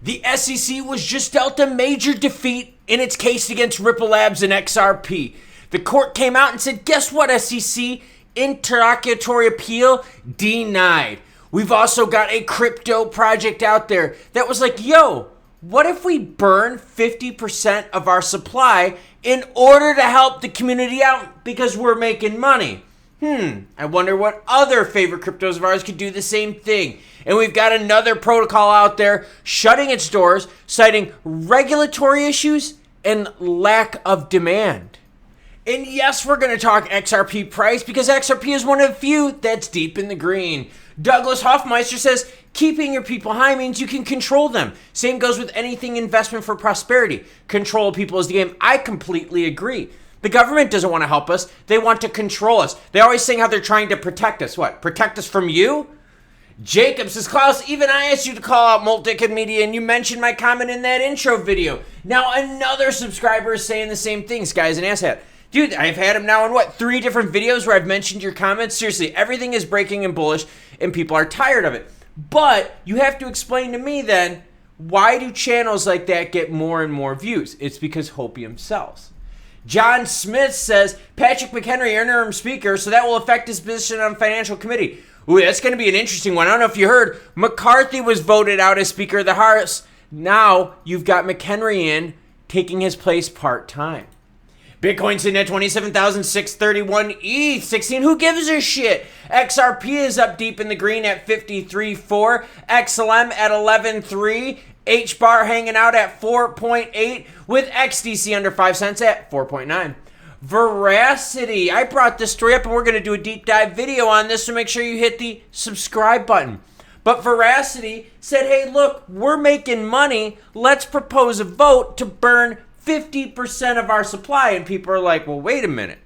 The SEC was just dealt a major defeat in its case against Ripple Labs and XRP. The court came out and said, guess what, SEC? Interlocutory appeal denied. We've also got a crypto project out there that was like, yo, what if we burn 50% of our supply in order to help the community out because we're making money? I wonder what other favorite cryptos of ours could do the same thing. And we've got another protocol out there shutting its doors, citing regulatory issues and lack of demand. And yes, we're going to talk XRP price because XRP is one of the few that's deep in the green. Douglas Hoffmeister says, keeping your people high means you can control them. Same goes with anything investment for prosperity. Control people is the game. I completely agree. The government doesn't want to help us. They want to control us. They always saying how they're trying to protect us. What? Protect us from you? Jacob says, Klaus, even I asked you to call out Multicket Media and you mentioned my comment in that intro video. Now another subscriber is saying the same things, guys, and asshat. Dude, I've had him now in 3 different videos where I've mentioned your comments. Seriously, everything is breaking and bullish and people are tired of it. But you have to explain to me then, why do channels like that get more and more views? It's because hopium sells. John Smith says, Patrick McHenry, interim speaker, so that will affect his position on financial committee. Ooh, that's going to be an interesting one. I don't know if you heard, McCarthy was voted out as Speaker of the House. Now you've got McHenry in, taking his place part-time. Bitcoin sitting at 27,631, ETH 16. Who gives a shit? XRP is up deep in the green at 53.4. XLM at 11.3. H-bar hanging out at 4.8 with XDC under 5 cents at 4.9. Verasity. I brought this story up and we're going to do a deep dive video on this, so make sure you hit the subscribe button. But Verasity said, hey, look, we're making money. Let's propose a vote to burn 50% of our supply. And people are like, well, wait a minute.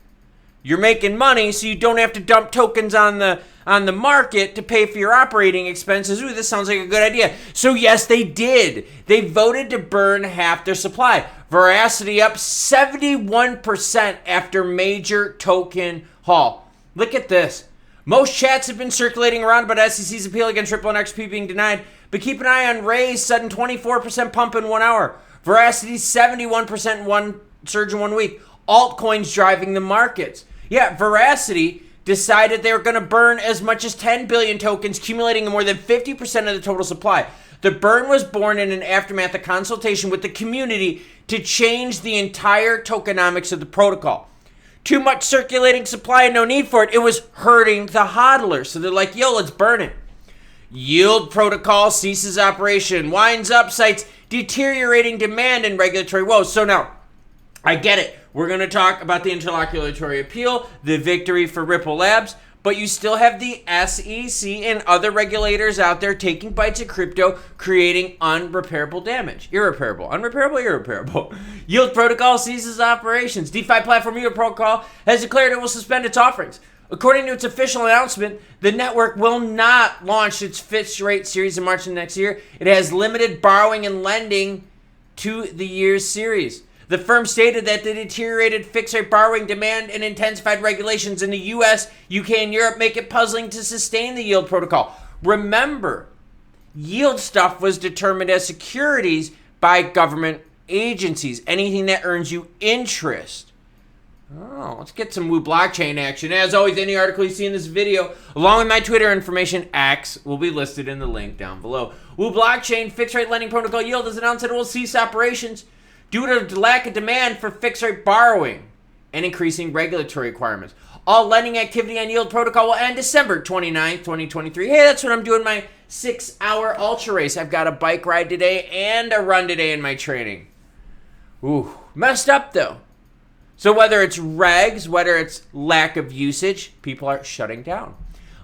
You're making money, so you don't have to dump tokens on the market to pay for your operating expenses. Ooh, this sounds like a good idea. So yes, they did. They voted to burn half their supply. Verasity up 71% after major token haul. Look at this. Most chats have been circulating around about SEC's appeal against Ripple and XRP being denied, but keep an eye on Ray's sudden 24% pump in 1 hour. Verasity 71% in one surge in 1 week. Altcoins driving the markets. Yeah, Verasity decided they were going to burn as much as 10 billion tokens, accumulating more than 50% of the total supply. The burn was born in an aftermath of consultation with the community to change the entire tokenomics of the protocol. Too much circulating supply and no need for it. It was hurting the hodlers. So they're like, yo, let's burn it. Yield protocol ceases operation. Winds up, cites deteriorating demand and regulatory woes. So now, I get it. We're going to talk about the interlocutory appeal, the victory for Ripple Labs, but you still have the SEC and other regulators out there taking bites of crypto, creating unrepairable damage. Irreparable. Unrepairable, irreparable. Yield protocol ceases operations. DeFi platform Yield protocol has declared it will suspend its offerings. According to its official announcement, the network will not launch its fixed rate series in March of next year. It has limited borrowing and lending to the year's series. The firm stated that the deteriorated fixed rate borrowing demand and intensified regulations in the US, UK, and Europe make it puzzling to sustain the yield protocol. Remember, yield stuff was determined as securities by government agencies. Anything that earns you interest. Oh, let's get some Woo blockchain action. As always, any article you see in this video, along with my Twitter information, X, will be listed in the link down below. Woo blockchain fixed rate lending protocol Yield has announced that it will cease operations due to the lack of demand for fixed rate borrowing and increasing regulatory requirements. All lending activity on Yield protocol will end December 29th, 2023. Hey, that's when I'm doing my 6-hour ultra race. I've got a bike ride today and a run today in my training. Ooh, messed up though. So whether it's regs, whether it's lack of usage, people are shutting down.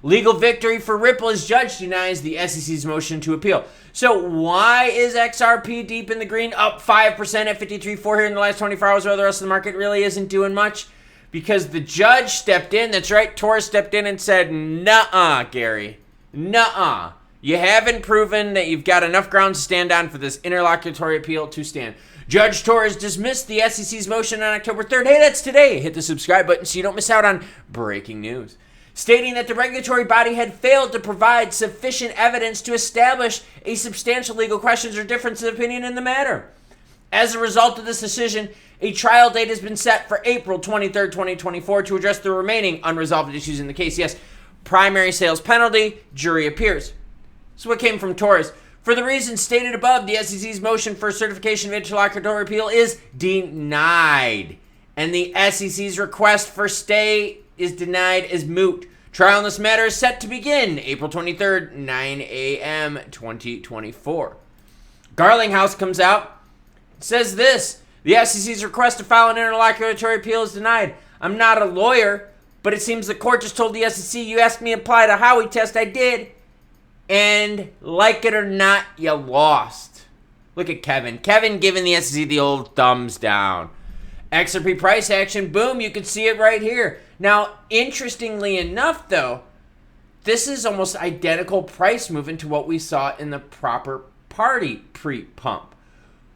Legal victory for Ripple as judge denies the SEC's motion to appeal. So why is XRP deep in the green, up 5% at 53.4 here in the last 24 hours, while the rest of the market really isn't doing much? Because the judge stepped in. That's right, Torres stepped in and said, nuh-uh, Gary. Nuh-uh. You haven't proven that you've got enough ground to stand on for this interlocutory appeal to stand. Judge Torres dismissed the SEC's motion on October 3rd. Hey, that's today. Hit the subscribe button so you don't miss out on breaking news. stating that the regulatory body had failed to provide sufficient evidence to establish a substantial legal questions or difference of opinion in the matter. As a result of this decision, a trial date has been set for April 23rd, 2024 to address the remaining unresolved issues in the case. Yes, primary sales penalty, jury appears. So what came from Torres? For the reasons stated above, the SEC's motion for certification of interlocutory appeal is denied, and the SEC's request for stay is denied as moot. Trial in this matter is set to begin April 23rd, 9 a.m. 2024. Garlinghouse comes out, says this: the SEC's request to file an interlocutory appeal is denied. I'm not a lawyer, but it seems the court just told the SEC, you asked me to apply the Howey test, I did. And like it or not, you lost. Look at Kevin. Kevin giving the SEC the old thumbs down. XRP price action, boom, you can see it right here. Now, interestingly enough, though, this is almost identical price movement to what we saw in the proper party pre-pump.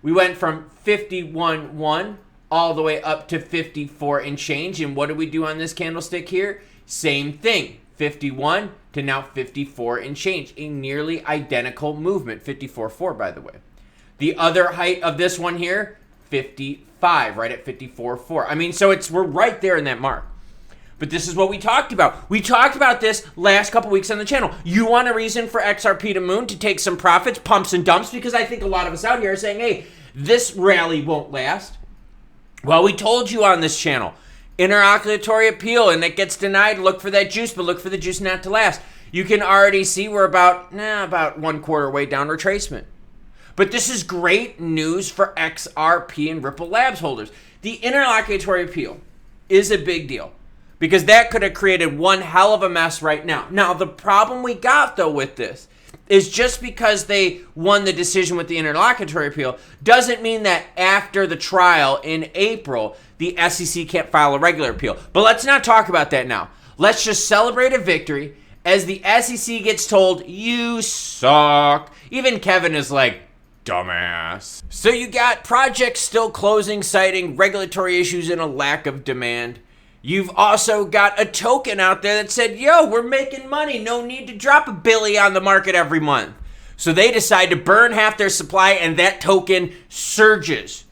We went from 51.1 all the way up to 54 and change. And what do we do on this candlestick here? Same thing. 51 to now 54 and change. A nearly identical movement. 54.4, by the way. The other height of this one here, 55, right at 54.4. I mean, so we're right there in that mark. But this is what we talked about. We talked about this last couple weeks on the channel. You want a reason for XRP to moon, to take some profits, pumps and dumps, because I think a lot of us out here are saying, hey, this rally won't last. Well, we told you on this channel, interlocutory appeal, and it gets denied, look for that juice, but look for the juice not to last. You can already see we're about 1/4 way down retracement. But this is great news for XRP and Ripple Labs holders. The interlocutory appeal is a big deal, because that could have created one hell of a mess right now. Now, the problem we got, though, with this is just because they won the decision with the interlocutory appeal doesn't mean that after the trial in April, the SEC can't file a regular appeal. But let's not talk about that now. Let's just celebrate a victory as the SEC gets told, you suck. Even Kevin is like, dumbass. So you got projects still closing, citing regulatory issues and a lack of demand. You've also got a token out there that said, yo, we're making money. No need to drop $1 billion on the market every month. So they decide to burn half their supply and that token surges.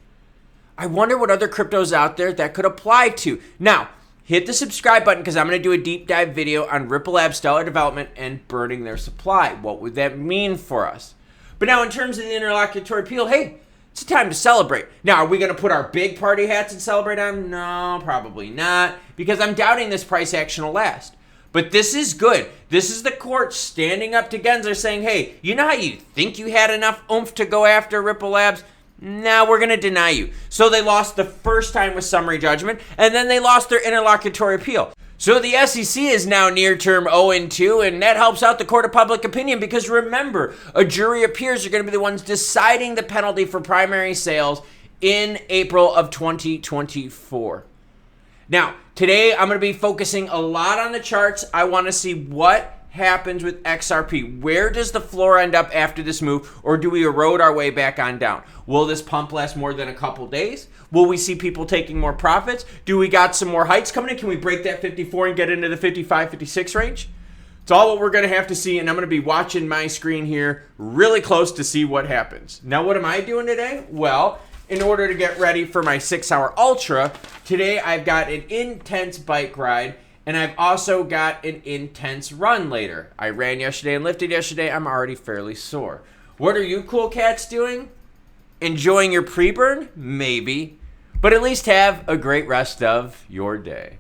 I wonder what other cryptos out there that could apply to. Now, hit the subscribe button because I'm going to do a deep dive video on Ripple Labs stellar development and burning their supply. What would that mean for us? But now in terms of the interlocutory appeal, hey, it's time to celebrate. Now, are we going to put our big party hats and celebrate on? No, probably not, because I'm doubting this price action will last. But this is good. This is the court standing up to Gensler saying, hey, you know how you think you had enough oomph to go after Ripple Labs? Now we're going to deny you. So they lost the first time with summary judgment, and then they lost their interlocutory appeal. So the SEC is now near-term 0-2, and that helps out the court of public opinion because remember, a jury of peers are going to be the ones deciding the penalty for primary sales in April of 2024. Now, today I'm going to be focusing a lot on the charts. I want to see what happens with XRP. Where does the floor end up after this move, or do we erode our way back on down? Will this pump last more than a couple days? Will we see people taking more profits? Do we got some more heights coming in? Can we break that 54 and get into the 55, 56 range? It's all what we're going to have to see, and I'm going to be watching my screen here really close to see what happens. Now, what am I doing today? Well, in order to get ready for my 6-hour ultra, today I've got an intense bike ride, and I've also got an intense run later. I ran yesterday and lifted yesterday. I'm already fairly sore. What are you cool cats doing? Enjoying your pre-burn? Maybe. But at least have a great rest of your day.